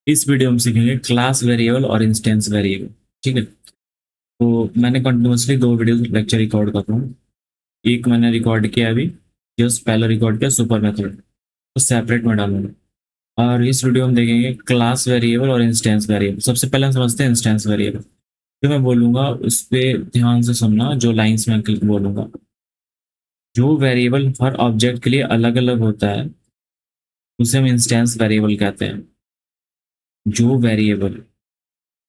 इस वीडियो में सीखेंगे क्लास वेरिएबल और इंस्टेंस वेरिएबल। ठीक है, तो मैंने कंटिन्यूसली दो वीडियो लेक्चर रिकॉर्ड कर रहा हूँ। एक मैंने रिकॉर्ड किया अभी, जस्ट पहला रिकॉर्ड किया सुपर मेथड, तो सेपरेट में डालूंगा। और इस वीडियो में देखेंगे क्लास वेरिएबल और इंस्टेंस वेरिएबल। सबसे पहले हम समझते हैं इंस्टेंस वेरिएबल। जो मैं बोलूंगा उस पर ध्यान से सुनना, जो लाइन्स में बोलूंगा। जो वेरिएबल हर ऑब्जेक्ट के लिए अलग अलग होता है उसे हम इंस्टेंस वेरिएबल कहते हैं। जो वेरिएबल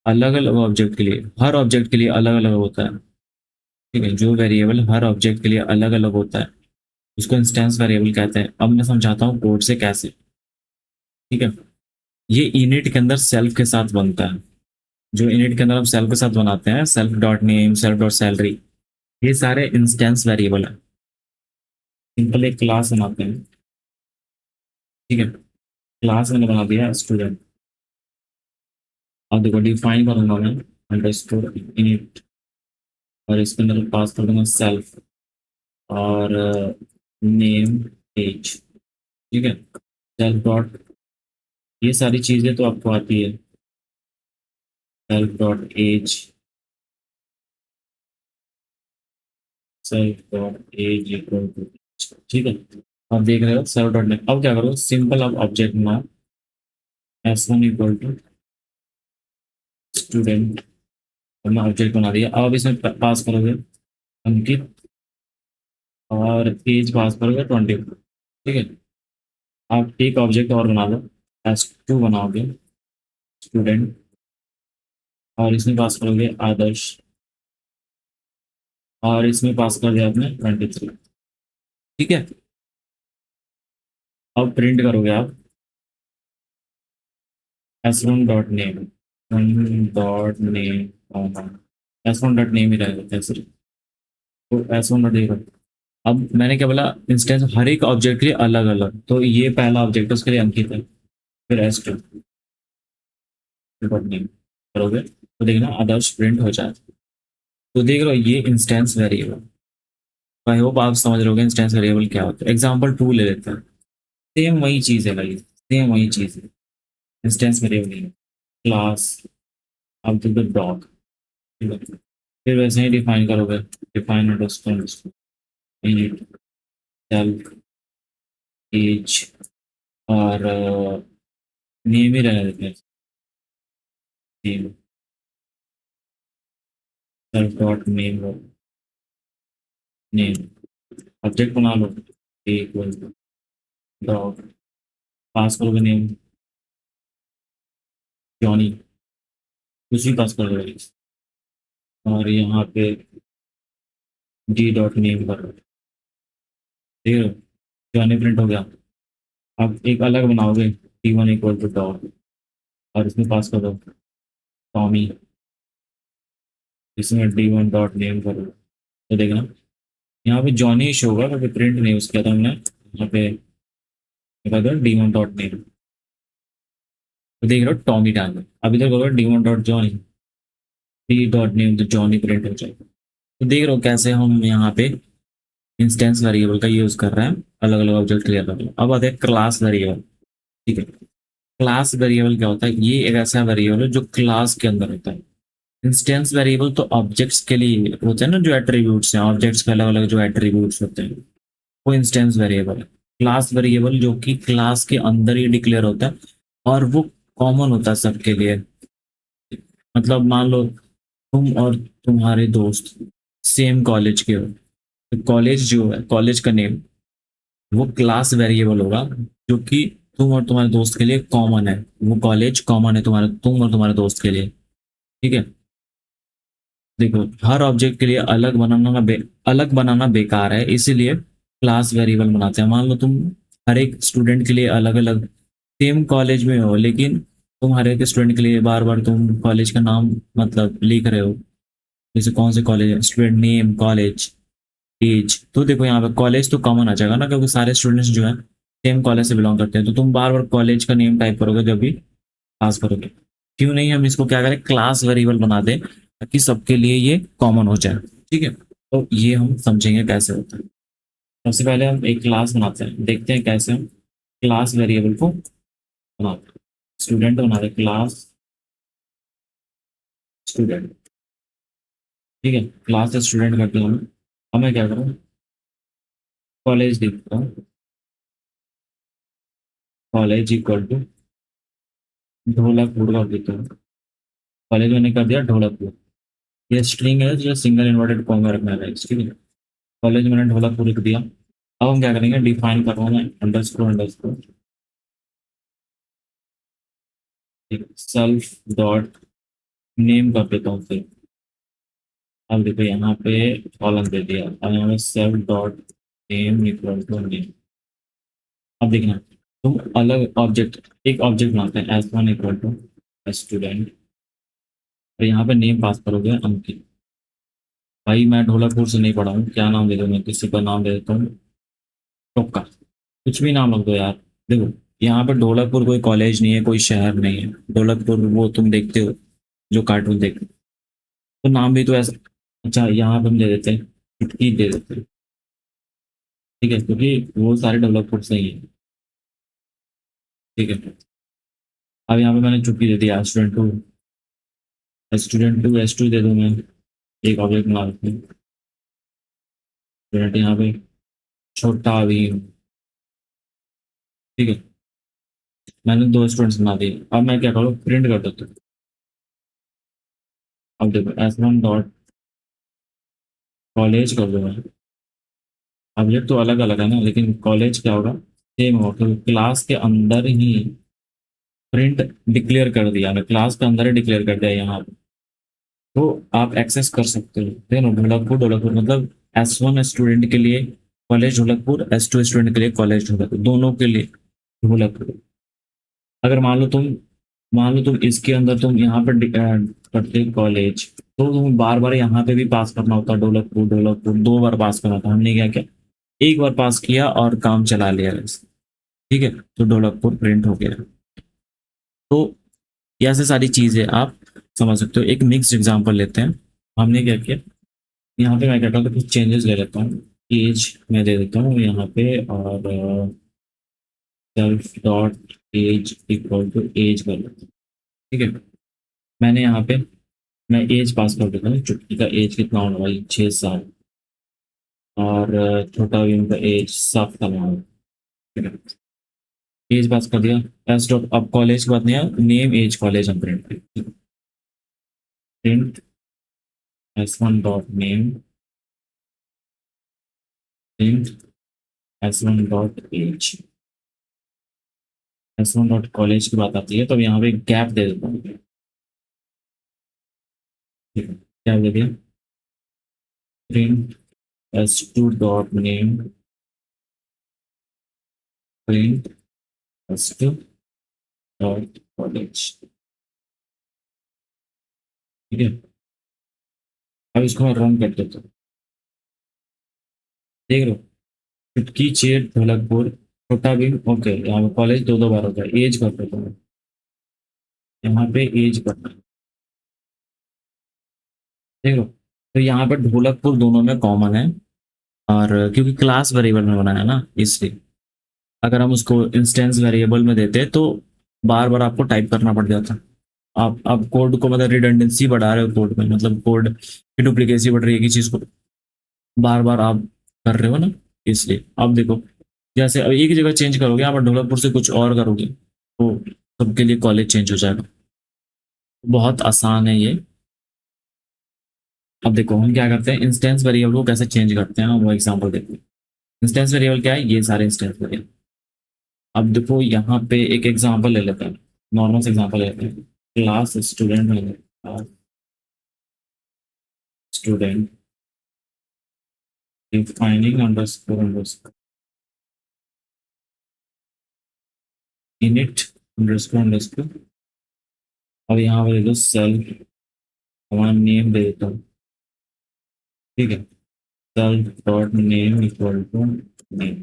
अलग अलग ऑब्जेक्ट के लिए, हर ऑब्जेक्ट के लिए अलग अलग होता है, ठीक है, जो वेरिएबल हर ऑब्जेक्ट के लिए अलग अलग होता है उसको इंस्टेंस वेरिएबल कहते हैं। अब मैं समझाता हूँ कोड से कैसे। ठीक है, ये इनिट के अंदर सेल्फ के साथ बनता है। जो इनिट के अंदर हम सेल्फ के साथ बनाते हैं, self dot name, self dot salary, ये सारे इंस्टेंस वेरिएबल है। सिंपल एक क्लास बनाते हैं। ठीक है, क्लास मैंने बना दिया स्टूडेंट। अब देखो डिफाइन करूंगा मैं अंडरस्कोर इनिट, और इसके अंदर पास कर दूंगा सेल्फ और नेम एज। ठीक है, सेल्फ डॉट, ये सारी चीजें तो आपको आती है। Self dot age, self dot age equal to, ठीक है। आप देख रहे हो सेल्फ डॉट नेम। अब क्या करो, सिंपल अब ऑब्जेक्ट बनाओ। S1 इक्वल टू स्टूडेंट, हमने ऑब्जेक्ट बना दिया। अब इसमें पास करोगे अंकित, और एज पास करोगे 20। ठीक है, आप एक ऑब्जेक्ट और बना लो, S2 बनाओगे स्टूडेंट, और इसमें पास करोगे आदर्श, और इसमें पास कर दिया आपने 23। ठीक है, अब प्रिंट करोगे आप S1 dot name, dot name, S1 dot name ही रहेगा ऐसे। तो S1 डॉट नेम। अब मैंने क्या बोला, इंस्टेंस हर एक ऑब्जेक्ट के लिए अलग अलग, तो ये पहला ऑब्जेक्ट है उसके लिए अंकित है। फिर S2 डॉट नेम करोगे तो देखना आदर्श प्रिंट हो जाए। तो देख रहे हो ये इंस्टेंस वेरिएबल। आई होप आप समझ रहे हो इंस्टेंस वेरिएबल क्या होता है। एग्जाम्पल 2 ले लेते हैं। सेम वही चीज़ है भाई, सेम वही चीज़ है। इंस्टेंस वेरिएबल नहीं है, क्लास। अब तो डॉग, ठीक है, फिर वैसे ही डिफाइन करोगे, define underscore init self age, और नेम ही रहने देते हैं, name, self dot name, name object बना लो इक्वल डॉग, पास करोगे नेम जॉनी, कुछ भी पास कर दो, और यहाँ पे डी डॉट नेम करो। ठीक है, जॉनी प्रिंट हो गया। अब एक अलग बनाओगे T1 इक्वल टू डॉग, और इसमें पास कर दो टॉमी, इसमें D1 डॉट नेम करो। तो देखना यहाँ पे जॉनी शो होगा, क्योंकि प्रिंट नहीं उसका था हमने यहाँ पे D1 डॉट नेम। तो देख रहे हो टॉमी डाल दो। अभी तक होगा D1 dot Johnny, D dot name, तो जॉनी प्रिंट हो जाएगा। तो देख रहे हो कैसे हम यहाँ पे इंस्टेंस वेरिएबल का यूज कर रहे हैं अलग अलग ऑब्जेक्ट के लिए अलग अलग। अब आते हैं क्लास वेरिएबल। ठीक है, क्लास वेरिएबल क्या होता है, ये एक ऐसा वेरिएबल है जो क्लास के अंदर होता है। इंस्टेंस वेरिएबल तो ऑब्जेक्ट्स के लिए होते हैं ना, जो एट्रीब्यूट्स हैं, ऑब्जेक्ट्स के अलग अलग जो एट्रीब्यूट्स होते हैं, वो इंस्टेंस वेरिएबल है। क्लास वेरिएबल जो कि क्लास के अंदर ही डिक्लेयर होता है, और वो कॉमन होता है सबके लिए। मतलब मान लो तुम और तुम्हारे दोस्त सेम कॉलेज के हो, तो कॉलेज जो है, कॉलेज का नेम, वो क्लास वेरिएबल होगा, जो कि तुम और तुम्हारे दोस्त के लिए कॉमन है। वो कॉलेज कॉमन है तुम्हारे, तुम और तुम्हारे दोस्त के लिए। ठीक है, देखो हर ऑब्जेक्ट के लिए अलग बनाना बेकार है, इसीलिए क्लास वेरिएबल बनाते हैं। मान लो तुम हर एक स्टूडेंट के लिए अलग अलग, सेम कॉलेज में हो, लेकिन तुम हर एक स्टूडेंट के लिए बार बार तुम कॉलेज का नाम मतलब लिख रहे हो। जैसे कौन से कॉलेज है, स्टूडेंट नेम, कॉलेज, एज। तो देखो यहाँ पे कॉलेज तो कॉमन आ जाएगा ना, क्योंकि सारे स्टूडेंट्स जो है सेम कॉलेज से बिलोंग करते हैं। तो तुम बार बार कॉलेज का नेम टाइप करोगे जब भी पास करोगे। क्यों नहीं हम इसको क्या करें, क्लास वेरिएबल बना दें, ताकि सबके लिए ये कॉमन हो जाए। ठीक है, तो ये हम समझेंगे कैसे होता है। सबसे पहले हम एक क्लास बनाते हैं, देखते हैं कैसे हम क्लास वेरिएबल को बनाते हैं। स्टूडेंट बना दे, क्लास स्टूडेंट। ठीक है, क्लास स्टूडेंट करते हैं हम। अब मैं क्या करूँ, कॉलेज लिखता हूँ, कॉलेज इक्वल टू ढोलकपुर कर देता हूँ। कॉलेज मैंने कर दिया ढोलकपुर। ये स्ट्रिंग है जो सिंगल इन्वर्टेड कॉमा रखना है, ठीक है। कॉलेज मैंने ढोलकपुर लिख दिया। अब हम क्या करेंगे, डिफाइन कर रहा हूँ मैं underscore underscore self dot name कर देता हूँ फिर। अब देखो यहाँ पे कॉलम दे दिया, अब यहाँ पे self dot name equal to name. अब देखना, तुम अलग ऑब्जेक्ट, एक ऑब्जेक्ट बनाते हैं S one equal to student, और यहाँ पे नेम पास करोगे अंकित। भाई मैं ढोलकपुर से नहीं पढ़ा हूँ, क्या नाम दे दूँ मैं, किसी का नाम दे देता हूँ, टोका, कुछ भी नाम रख दो यार। देखो यहाँ पे ढोलकपुर कोई कॉलेज नहीं है, कोई शहर नहीं है। ढोलकपुर वो तुम देखते हो जो कार्टून देखते हो, तो नाम भी तो ऐसा। अच्छा यहाँ पे हम दे देते हैं चुटकी दे देते हैं, ठीक है, क्योंकि वो सारे ढोलकपुर से ही है। ठीक है, अब यहाँ पे मैंने चुटकी दे दिया स्टूडेंट टू एस टू दे दूँ मैं, एक ऑब्जेक्ट बना देते हैं स्टूडेंट, यहाँ पे छोटा भी। ठीक है, मैंने दो स्टूडेंट्स बना दिए। अब मैं क्या करूँ, प्रिंट कर देता हूँ। अब देखो एस वन डॉट कॉलेज कर दो मैं। ऑब्जेक्ट तो अलग अलग है ना, लेकिन कॉलेज क्या होगा, सेम होगा, क्योंकि क्लास के अंदर ही प्रिंट डिक्लेयर कर दिया, मैं क्लास के अंदर ही डिक्लेयर कर दिया यहाँ पे। तो आप एक्सेस कर सकते हो, ठीक है ना। ढोलकपुर ढोलकपुर मतलब एस वन स्टूडेंट के लिए college Dholakpur, S two student के लिए कॉलेज ढोलकपुर, दोनों के लिए ढोलकपुर। अगर मान लो तुम इसके अंदर तुम यहाँ पर करते कॉलेज, तो तुम बार बार यहाँ पे भी पास करना होता, ढोलकपुर ढोलकपुर दो बार पास करना था। हमने क्या किया, एक बार पास किया और काम चला लिया बस। ठीक है, तो ढोलकपुर प्रिंट हो गया। तो ये ऐसे सारी चीजें आप समझ सकते हो। एक मिक्स्ड एग्जांपल लेते हैं। हमने क्या किया, यहाँ पे मैं क्या करता हूँ, कुछ चेंजेस ले लेता हूँ। एज मैं दे देता हूँ यहाँ पे, और self dot age equal to age कर लेता हूँ। ठीक है, मैंने यहाँ पे मैं एज पास कर देता हूँ। चुटकी का एज कितना होना भाई, 6 साल। और छोटा भी उनका एज 7 साल होना। ठीक है, एज पास कर दिया। एस डॉट, अब कॉलेज की बात नहीं है, नेम एज कॉलेज हम print S one dot name print S one dot age. S one dot college की बात आती है तो यहाँ पे गैप दे देता हूँ। ठीक है, क्या दे दिया, print S two dot name print S two dot college. ठीक है, अब इसको मैं रन कर देता हूँ। देख लो, चुटकी चेर ढोलकपुर छोटा भी ओके, यहाँ पे कॉलेज दो दो बार होता है। एज कर देता हूँ, यहाँ पे एज करना है। देख लो, तो यहाँ पे ढोलकपुर दोनों में कॉमन है, और क्योंकि क्लास वेरिएबल में बनाया है ना, इसलिए अगर हम उसको इंस्टेंस वेरिएबल में देते तो बार बार आपको टाइप करना पड़ जाता। आप कोड को मतलब रिडंडेंसी बढ़ा रहे हो कोड में, मतलब कोड की डुप्लीकेसी बढ़ रही है, किसी चीज को बार बार आप कर रहे हो ना, इसलिए। अब देखो, जैसे अब एक ही जगह चेंज करोगे, आप ढोलकपुर से कुछ और करोगे तो सबके लिए कॉलेज चेंज हो जाएगा। बहुत आसान है ये। अब देखो हम क्या करते हैं, इंस्टेंस वेरिएबल को कैसे चेंज करते हैं, वो एग्जांपल देखते हैं। इंस्टेंस वेरिएबल क्या है, ये सारे इंस्टेंस वेरिएबल। अब देखो यहाँ पे एक एग्जांपल ले लेते हैं, नॉर्मल से एग्जांपल लेते हैं। क्लास स्टूडेंट में class student defining underscore underscore init underscore underscore. अब यहाँ पे देखो सेल्फ, हमारा नेम दे देता हूँ। ठीक है, self dot name equal to name.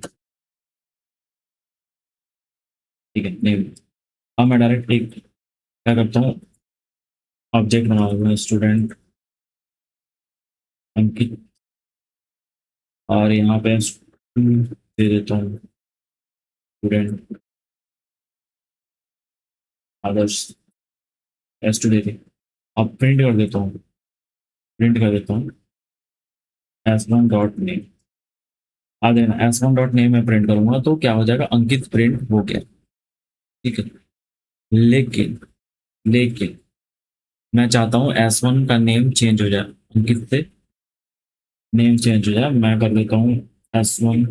ठीक है, नेम। अब मैं डायरेक्ट एक क्या करता हूँ, ऑब्जेक्ट बना दूंगा स्टूडेंट अंकित, और यहाँ पे दे देता हूँ स्टूडेंट आदर्श एस टू दे दी। अब प्रिंट कर देता हूँ, प्रिंट कर देता हूँ एस वन डॉट नेम। आ देना एस वन डॉट नेम में प्रिंट करूंगा तो क्या हो जाएगा, अंकित प्रिंट हो गया। ठीक है, लेकिन लेकिन मैं चाहता हूँ एस वन का नेम चेंज हो जाए, अंकित से नेम चेंज हो जाए। मैं कर देता हूँ S one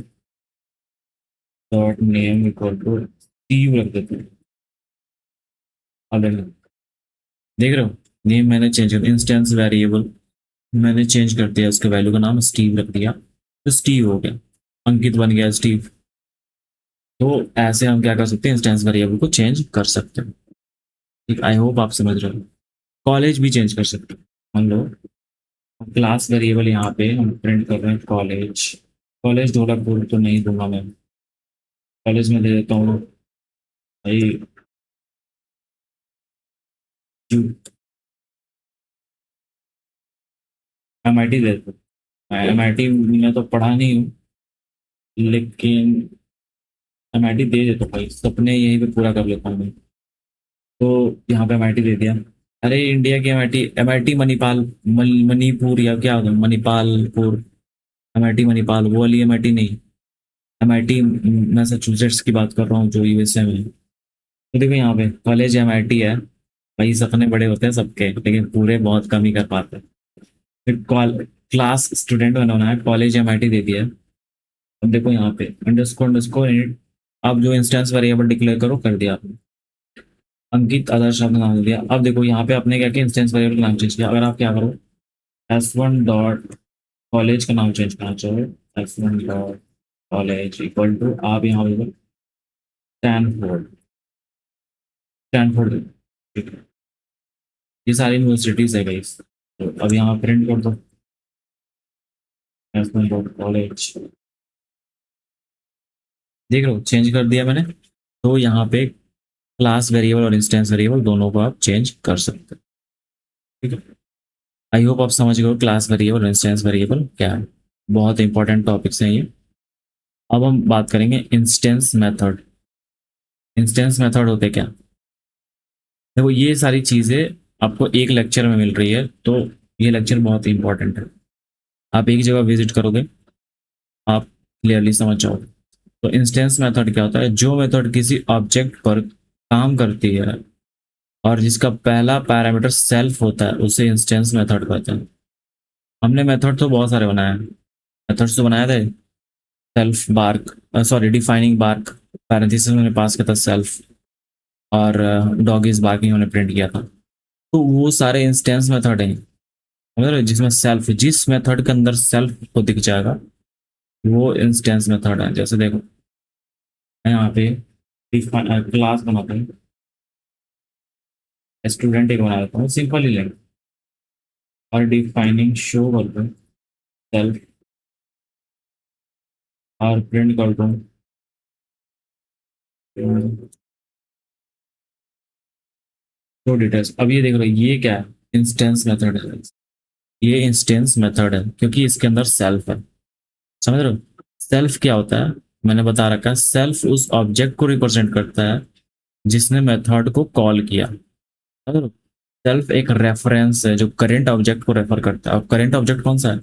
dot name equal to Steve रख देता हूँ। अब देख रहे हो, नेम मैंने चेंज कर, इंस्टेंस वेरिएबल मैंने चेंज कर दिया, उसके वैल्यू का नाम स्टीव रख दिया, तो स्टीव हो गया, अंकित बन गया स्टीव। तो ऐसे हम क्या कर सकते हैं, इंस्टेंस वेरिएबल को चेंज कर सकते हैं। ठीक, आई होप आप समझ रहे हो। कॉलेज भी चेंज कर सकते हैं। मान लो क्लास वेरिएबल यहाँ पे हम प्रिंट कर रहे हैं कॉलेज, कॉलेज ढोलकपुर तो नहीं दूंगा मैं, कॉलेज में दे देता हूँ भाई MIT दे देता हूँ। MIT में तो पढ़ा नहीं हूँ, लेकिन MIT दे देता हूँ भाई, सपने यहीं पे पूरा कर लेता हूँ मैं। तो यहाँ पे MIT दे दिया। अरे इंडिया की MIT, MIT मणिपाल, मणिपुर या क्या होगा, मणिपालपुर, MIT मणिपाल वो वाली MIT नहीं, MIT मैसाचुसेट्स की बात कर रहा हूँ जो USA में है। तो देखो यहाँ पे कॉलेज MIT है भाई, सपने बड़े होते हैं सबके, लेकिन पूरे बहुत कम ही कर पाते हैं। फिर क्लास स्टूडेंट बनाना है, कॉलेज MIT दे दिया है। अब देखो यहाँ पे अंडरस्कोर अंडरस्कोर इनिट, अब जो इंस्टेंस वेरिएबल डिक्लेयर करो कर दिया आपने, अंकित आदर्श आपने नाम दे दिया। अब देखो यहाँ पे आपने क्या किया, इंस्टेंस वेरिएबल का नाम चेंज किया। अगर आप क्या करो, एस वन डॉट कॉलेज का नाम चेंज करना चाहो, S one dot college equal to आप यहाँ पे स्टैनफोर्ड, स्टैनफोर्ड। ठीक है, ये सारी यूनिवर्सिटीज है गाइस, तो अब यहाँ प्रिंट कर दो एस वन डॉट कॉलेज। देख रहे हो चेंज कर दिया मैंने। तो यहाँ पे क्लास वेरिएबल और इंस्टेंस वेरिएबल दोनों को आप चेंज कर सकते हैं। ठीक है, आई होप आप समझ गए हो क्लास वेरिएबल और इंस्टेंस वेरिएबल क्या है। बहुत इंपॉर्टेंट टॉपिक्स हैं ये। अब हम बात करेंगे इंस्टेंस मेथड। इंस्टेंस मेथड होते क्या, देखो ये सारी चीज़ें आपको एक लेक्चर में मिल रही है, तो ये लेक्चर बहुत इंपॉर्टेंट है। आप एक जगह विजिट करोगे, आप क्लियरली समझ जाओगे। तो इंस्टेंस मेथड क्या होता है, जो मेथड किसी ऑब्जेक्ट पर काम करती है और जिसका पहला पैरामीटर सेल्फ होता है उसे इंस्टेंस मेथड कहते हैं। हमने मेथड तो बहुत सारे बनाए हैं, मेथड्स तो बनाए थे, self bark, sorry defining bark, parenthesis में मैंने पास किया था सेल्फ, और डॉग इज बार्किंग हमने प्रिंट किया था। तो वो सारे इंस्टेंस मेथड हैं, समझ रहे हो? जिसमें सेल्फ, जिस मेथड के अंदर सेल्फ को दिख जाएगा वो इंस्टेंस मेथड है। जैसे देखो मैं यहाँ पे क्लास बनाता हूँ, स्टूडेंट एक बना देता हूँ, सिंपल ही लेंगे, और डिफाइनिंग शो कर दूँ सेल्फ, और प्रिंट कर दूँ शो डिटेल्स। अब ये देख लो ये क्या है, इंस्टेंस मेथड है। ये इंस्टेंस मेथड है क्योंकि इसके अंदर सेल्फ है, समझ रहे हो? सेल्फ क्या होता है, मैंने बता रखा है, सेल्फ उस ऑब्जेक्ट को रिप्रेजेंट करता है जिसने मेथड को कॉल किया, समझ रहे हो? सेल्फ एक रेफरेंस है जो करंट ऑब्जेक्ट को रेफर करता है, और करंट ऑब्जेक्ट कौन सा है,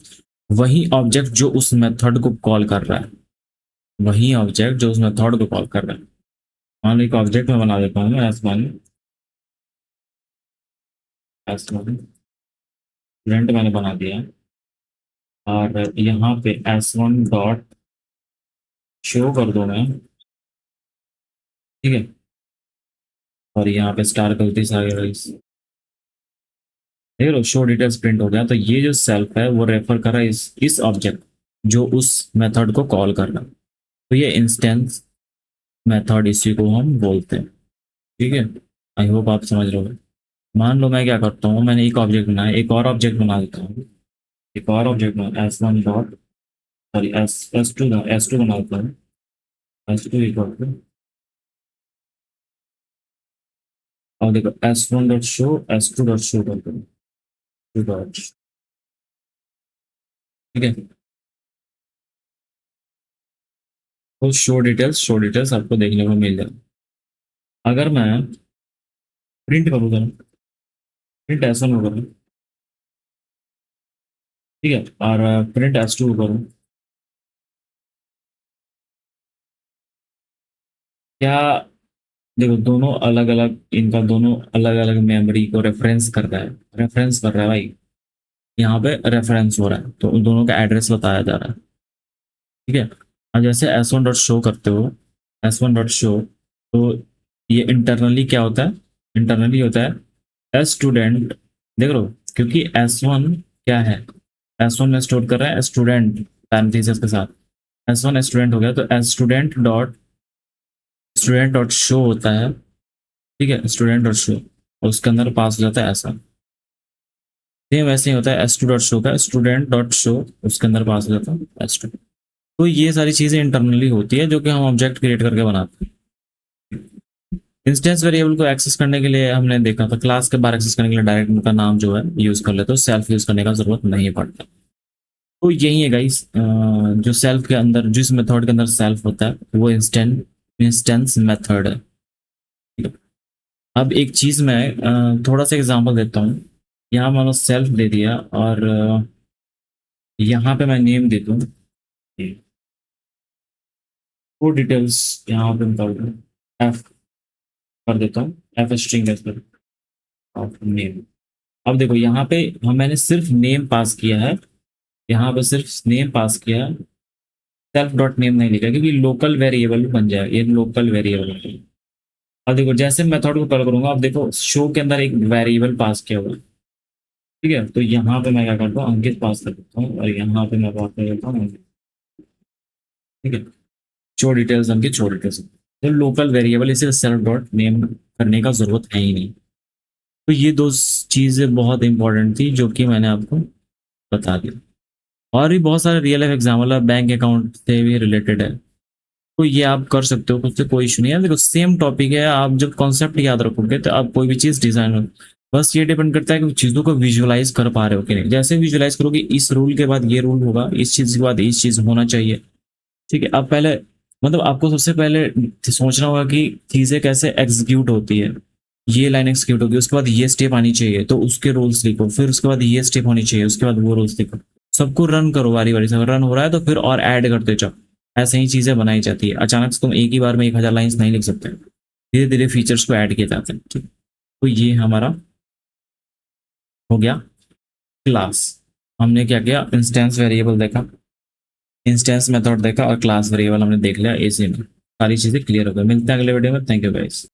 वही ऑब्जेक्ट जो उस मेथड को कॉल कर रहा है, वही ऑब्जेक्ट जो उस मेथड को कॉल कर रहा है। मान लो एक ऑब्जेक्ट में बना देता हूँ S one, S one student मैंने बना दिया, और यहाँ पे एस वन डॉट शो कर दो मैं, ठीक है, और यहाँ पे स्टार गलती से आ गया इस, देख लो शो डिटेल्स प्रिंट हो गया। तो ये जो सेल्फ है वो रेफर कर रहा है इस ऑब्जेक्ट जो उस मेथड को कॉल कर रहा है। तो ये इंस्टेंस मेथड इसी को हम बोलते हैं। ठीक है, आई होप आप समझ रहे हो। मान लो मैं क्या करता हूँ, मैंने एक ऑब्जेक्ट बनाया, एक और ऑब्जेक्ट बना देता हूँ, एक और ऑब्जेक्ट बना S one dot, sorry S two बना देता हूँ, एस टू इक्वल टू, और देखो S one dot show, S two dot show कर दो, टू डॉट, ठीक है। तो शो डिटेल्स आपको देखने को मिल जाए। अगर मैं प्रिंट करूँ जरा, प्रिंट S1 को करूँ, ठीक है, और प्रिंट S2 को करूँ। क्या, देखो दोनों अलग अलग, इनका दोनों अलग अलग मेमोरी को रेफरेंस कर रहा है, रेफरेंस कर रहा है भाई। यहाँ पे रेफरेंस हो रहा है तो उन दोनों का एड्रेस बताया जा रहा है, ठीक है। अब जैसे S1 डॉट शो करते हो, S1 डॉट शो, तो ये इंटरनली क्या होता है, इंटरनली होता है एस स्टूडेंट, देख लो, क्योंकि S1 क्या है, S1 में स्टोर कर रहा है स्टूडेंट पैरेंथेसिस के साथ, S1 स्टूडेंट हो गया तो एस स्टूडेंट डॉट शो होता है, ठीक है, स्टूडेंट डॉट शो, और उसके अंदर पास हो जाता है ऐसा। सेम वैसे ही होता है S2 डॉट शो का स्टूडेंट डॉट शो, उसके अंदर पास हो जाता है S2। तो ये सारी चीजें इंटरनली होती है जो कि हम ऑब्जेक्ट क्रिएट करके बनाते हैं। इंस्टेंस वेरिएबल को एक्सेस करने के लिए हमने देखा था, क्लास के बाहर एक्सेस करने के लिए डायरेक्ट उनका नाम जो है यूज कर लेते हो, सेल्फ यूज करने का जरूरत नहीं पड़ता। तो यही है गाइस, जो सेल्फ के अंदर, जिस मेथड के अंदर सेल्फ होता है वो इंस्टेंस मेथड है, ठीक है? अब एक चीज मैं थोड़ा सा एग्जांपल देता हूँ। यहाँ मैंने सेल्फ दे दिया और यहाँ पे मैं नेम दे दूँ, वो डिटेल्स यहाँ पे निकाल दूँ, एफ कर देता हूँ, एफ स्ट्रिंग ऑफ नेम। अब देखो यहाँ पे मैंने सिर्फ नेम पास किया है, यहाँ पे सिर्फ नेम पास किया है, सेल्फ डॉट नेम नहीं लिखा क्योंकि लोकल वेरिएबल बन जाए, ये लोकल वेरिएबल है। अब देखो जैसे मेथड को कॉल करूंगा, अब देखो शो के अंदर एक वेरिएबल पास किया हुआ है, ठीक है, तो यहाँ पे मैं क्या करता हूँ, अंकित पास कर देता हूँ, और यहाँ पे मैं पास कर देता हूँ अंकित, ठीक है। शो डिटेल्स अंकित, शो डिटेल्स, तो लोकल वेरिएबल, इसे सेल्फ डॉट नेम करने का जरूरत है ही नहीं। तो ये दो चीजें बहुत इंपॉर्टेंट थी जो कि मैंने आपको बता दी। और भी बहुत सारे रियल लाइफ एग्जाम्पल है, बैंक अकाउंट से भी रिलेटेड है, तो ये आप कर सकते हो, उससे कोई इशू नहीं है। देखो सेम टॉपिक है, आप जब कॉन्सेप्ट याद रखोगे तो आप कोई भी चीज़ डिजाइन हो, बस ये डिपेंड करता है कि चीज़ों को विजुअलाइज कर पा रहे हो कि नहीं। जैसे विजुअलाइज करोगे, इस रूल के बाद ये रूल होगा, इस चीज़ के बाद इस चीज़ होना चाहिए, ठीक है। अब पहले मतलब आपको सबसे पहले सोचना होगा कि चीज़ें कैसे एग्जीक्यूट होती है, ये लाइन एग्जीक्यूट होगी, उसके बाद ये स्टेप आनी चाहिए तो उसके रूल्स लिखो, फिर उसके बाद ये स्टेप होनी चाहिए, उसके बाद वो रूल्स लिखो, सबको रन करो बारी बारी से, रन हो रहा है तो फिर और ऐड करते जाओ। ऐसे ही चीजें बनाई जाती है, अचानक से तुम एक ही बार में 1,000 लाइन्स नहीं लिख सकते, धीरे धीरे फीचर्स को ऐड किए जाते हैं, ठीक। तो ये हमारा हो गया क्लास। हमने क्या किया, इंस्टेंस वेरिएबल देखा, इंस्टेंस मेथड देखा, और क्लास वेरिएबल हमने देख लिया, इसी में सारी चीजें क्लियर हो गई। मिलते हैं अगले वीडियो में, थैंक यू गाइस।